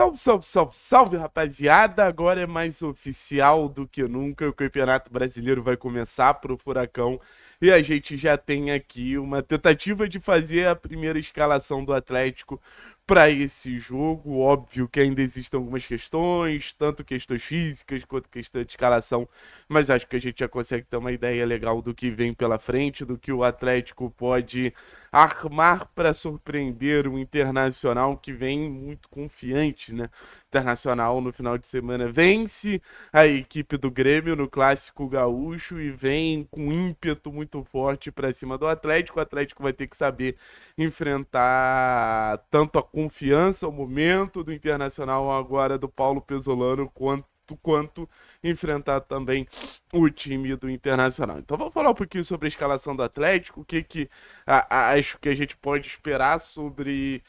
Salve, salve, salve, salve, rapaziada! Agora é mais oficial do que nunca. O Campeonato Brasileiro vai começar pro Furacão e a gente já tem aqui uma tentativa de fazer a primeira escalação do Atlético para esse jogo. Óbvio que ainda existem algumas questões, tanto questões físicas quanto questão de escalação, mas acho que a gente já consegue ter uma ideia legal do que vem pela frente, do que o Atlético pode armar para surpreender o Internacional, que vem muito confiante, né? Internacional no final de semana vence a equipe do Grêmio no Clássico Gaúcho e vem com ímpeto muito forte para cima do Atlético. O Atlético vai ter que saber enfrentar tanto a confiança, o momento do Internacional agora do Paulo Pesolano, quanto enfrentar também o time do Internacional. Então vamos falar um pouquinho sobre a escalação do Atlético, o que acho que a gente pode esperar sobre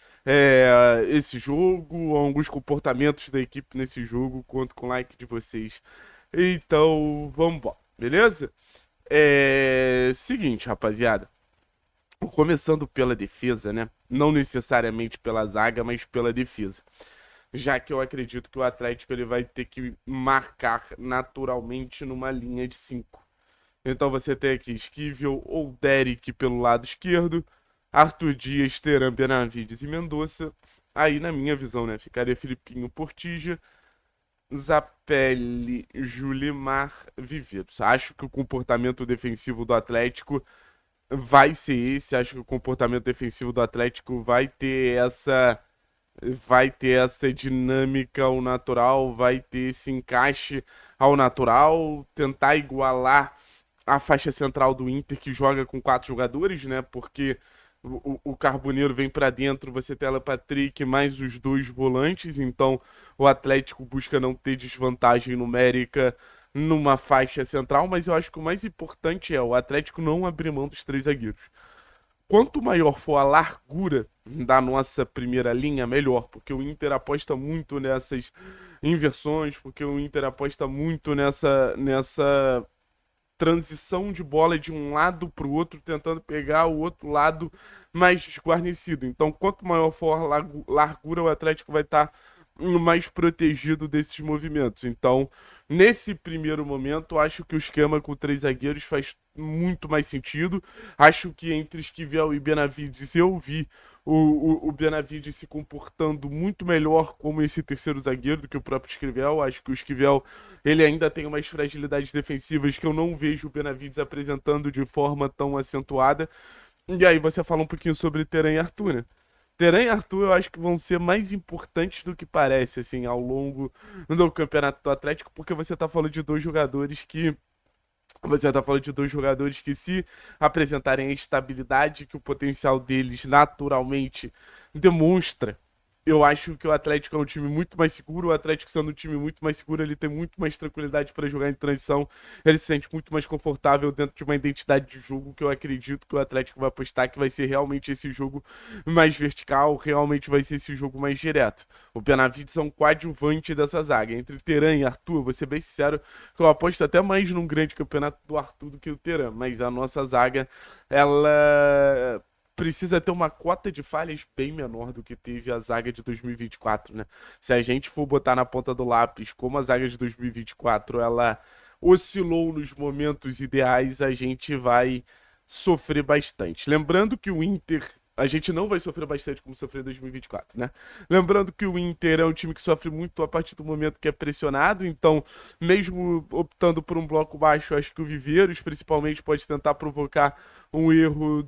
esse jogo, alguns comportamentos da equipe nesse jogo. Conto com o like de vocês. Então vamos embora, beleza? Seguinte, rapaziada. Começando pela defesa, né? Não necessariamente pela zaga, mas pela defesa. Já que eu acredito que o Atlético ele vai ter que marcar naturalmente numa linha de 5. Então você tem aqui Esquivel ou Derek pelo lado esquerdo, Arthur Dias, Teran, Benavides e Mendonça. Aí, na minha visão, né, ficaria Filipinho, Portija, Zapelli, Julimar, Viveros. Acho que o comportamento defensivo do Atlético vai ser esse. Acho que o comportamento defensivo do Atlético vai ter essa dinâmica ao natural, vai ter esse encaixe ao natural, tentar igualar a faixa central do Inter, que joga com 4 jogadores, né? Porque o Carboneiro vem para dentro, você tem Alan Patrick mais os 2 volantes, então o Atlético busca não ter desvantagem numérica numa faixa central, mas eu acho que o mais importante é o Atlético não abrir mão dos 3 zagueiros. Quanto maior for a largura da nossa primeira linha, melhor, porque o Inter aposta muito nessas inversões, porque o Inter aposta muito nessa transição de bola de um lado para o outro, tentando pegar o outro lado mais desguarnecido. Então, quanto maior for a largura, o Atlético vai estar mais protegido desses movimentos. Então, nesse primeiro momento, acho que o esquema com 3 zagueiros faz muito mais sentido. Acho que entre Esquivel e Benavides eu vi o Benavides se comportando muito melhor como esse terceiro zagueiro do que o próprio Esquivel. Acho que o Esquivel ele ainda tem umas fragilidades defensivas que eu não vejo o Benavides apresentando de forma tão acentuada. E aí você fala um pouquinho sobre Teran e Arthur, né? Teran e Arthur eu acho que vão ser mais importantes do que parece, assim, ao longo do campeonato do Atlético, porque você tá falando de dois jogadores que se apresentarem a estabilidade que o potencial deles naturalmente demonstra. Eu acho que o Atlético é um time muito mais seguro. O Atlético, sendo um time muito mais seguro, ele tem muito mais tranquilidade para jogar em transição. Ele se sente muito mais confortável dentro de uma identidade de jogo que eu acredito que o Atlético vai apostar que vai ser realmente esse jogo mais vertical, realmente vai ser esse jogo mais direto. O Benavides é um coadjuvante dessa zaga. Entre Teran e Arthur, vou ser bem sincero, que eu aposto até mais num grande campeonato do Arthur do que o Teran. Mas a nossa zaga, ela precisa ter uma cota de falhas bem menor do que teve a zaga de 2024, né? Se a gente for botar na ponta do lápis como a zaga de 2024 ela oscilou nos momentos ideais, a gente vai sofrer bastante. Lembrando que o Inter a gente não vai sofrer bastante como sofreu em 2024, né? Lembrando que o Inter é um time que sofre muito a partir do momento que é pressionado, então, mesmo optando por um bloco baixo, acho que o Viveiros, principalmente, pode tentar provocar um erro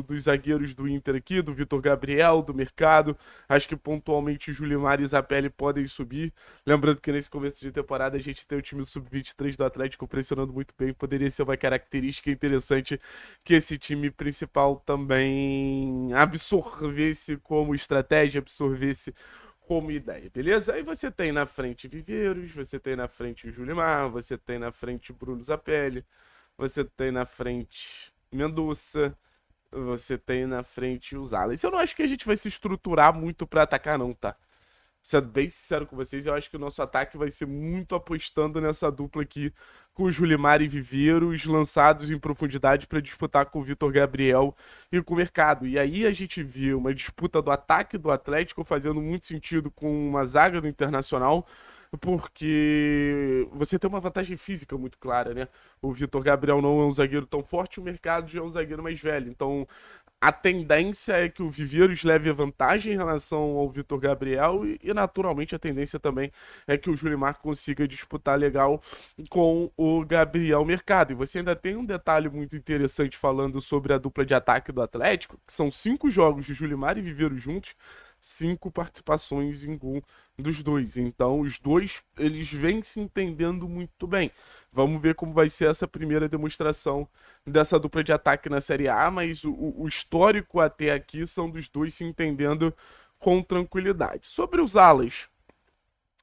dos zagueiros do Inter aqui, do Vitor Gabriel, do Mercado. Acho que pontualmente o Julimar e Zapelli podem subir. Lembrando que nesse começo de temporada a gente tem o time sub-23 do Atlético pressionando muito bem. Poderia ser uma característica interessante que esse time principal também absorvesse como estratégia, absorvesse como ideia, beleza? Aí você tem na frente Viveiros, você tem na frente Julimar, você tem na frente Bruno Zapelli, você tem na frente Mendonça, você tem na frente os alas. Eu não acho que a gente vai se estruturar muito pra atacar, não, tá? Sendo bem sincero com vocês, eu acho que o nosso ataque vai ser muito apostando nessa dupla aqui com o Julimar e Viveiros lançados em profundidade para disputar com o Vitor Gabriel e com o Mercado. E aí a gente viu uma disputa do ataque do Atlético fazendo muito sentido com uma zaga do Internacional, porque você tem uma vantagem física muito clara, né? O Vitor Gabriel não é um zagueiro tão forte, o Mercado já é um zagueiro mais velho. Então a tendência é que o Viveiros leve vantagem em relação ao Vitor Gabriel e, naturalmente, a tendência também é que o Julimar consiga disputar legal com o Gabriel Mercado. E você ainda tem um detalhe muito interessante falando sobre a dupla de ataque do Atlético, que são 5 jogos de Julimar e Viveiros juntos, 5 participações em gol dos dois. Então, os dois, eles vêm se entendendo muito bem. Vamos ver como vai ser essa primeira demonstração dessa dupla de ataque na Série A, mas o histórico até aqui são dos dois se entendendo com tranquilidade. Sobre os alas,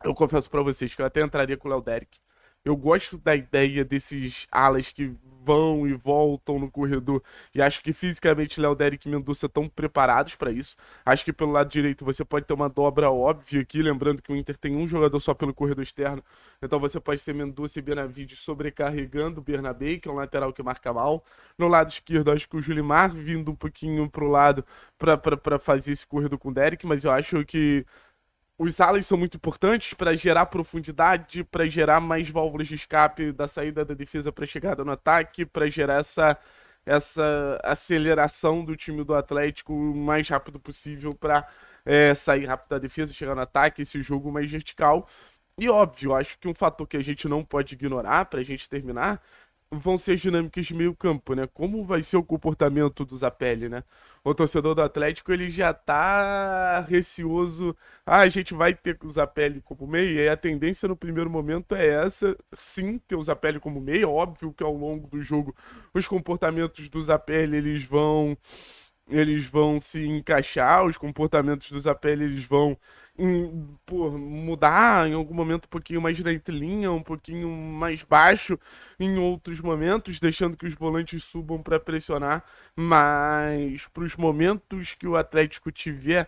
eu confesso pra vocês que eu até entraria com o Léo Derek. Eu gosto da ideia desses alas que vão e voltam no corredor. E acho que fisicamente Léo Derek e Mendonça estão preparados para isso. Acho que pelo lado direito você pode ter uma dobra óbvia aqui. Lembrando que o Inter tem um jogador só pelo corredor externo. Então você pode ter Mendonça e Benavides sobrecarregando o Bernabé, que é um lateral que marca mal. No lado esquerdo, acho que o Julimar vindo um pouquinho pro lado para fazer esse corredor com o Derek. Mas eu acho que os alas são muito importantes para gerar profundidade, para gerar mais válvulas de escape da saída da defesa para a chegada no ataque, para gerar essa aceleração do time do Atlético o mais rápido possível para sair rápido da defesa, chegar no ataque, esse jogo mais vertical. E óbvio, acho que um fator que a gente não pode ignorar para a gente terminar vão ser as dinâmicas de meio campo, né? Como vai ser o comportamento do Zapelli, né? O torcedor do Atlético, ele já tá receoso. Ah, a gente vai ter o Zapelli como meia, e a tendência no primeiro momento é essa, sim, ter o Zapelli como meia. Óbvio que ao longo do jogo os comportamentos do Zapelli, eles vão se encaixar, os comportamentos do Zapelli eles vão pô, mudar em algum momento um pouquinho mais na entrelinha, um pouquinho mais baixo em outros momentos, deixando que os volantes subam para pressionar, mas para os momentos que o Atlético tiver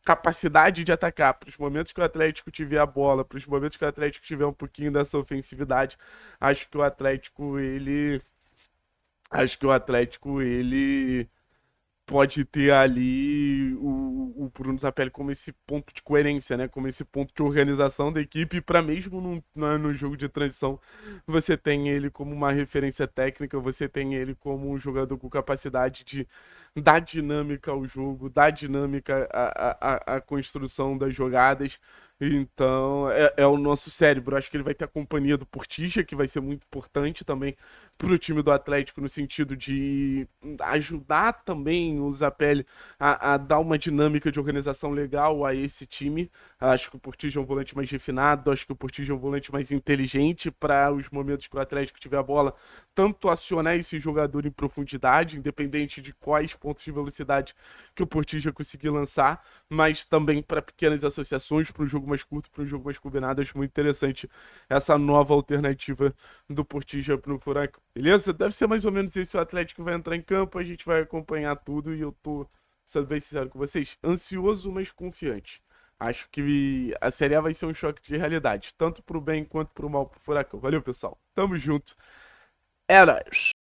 capacidade de atacar, para os momentos que o Atlético tiver a bola, para os momentos que o Atlético tiver um pouquinho dessa ofensividade, acho que o Atlético ele acho que o Atlético ele pode ter ali o Bruno Zapelli como esse ponto de coerência, né? Como esse ponto de organização da equipe, para mesmo no jogo de transição, você tem ele como uma referência técnica, você tem ele como um jogador com capacidade de dar dinâmica ao jogo, dar dinâmica à construção das jogadas. Então, é o nosso cérebro. Acho que ele vai ter a companhia do Portilla, que vai ser muito importante também para o time do Atlético, no sentido de ajudar também o Zapelli a dar uma dinâmica de organização legal a esse time. Acho que o Portilla é um volante mais refinado, acho que o Portilla é um volante mais inteligente para os momentos que o Atlético tiver a bola, tanto acionar esse jogador em profundidade, independente de quais pontos de velocidade que o Portilla conseguir lançar, mas também para pequenas associações, para um jogo mais curto, para um jogo mais combinado. Acho muito interessante essa nova alternativa do Portilla para o Furaco. Beleza? Deve ser mais ou menos esse o Atlético vai entrar em campo, a gente vai acompanhar tudo e eu tô, sendo bem sincero com vocês, ansioso, mas confiante. Acho que a Série A vai ser um choque de realidade, tanto pro bem quanto pro mal pro Furacão. Valeu, pessoal. Tamo junto. É nóis.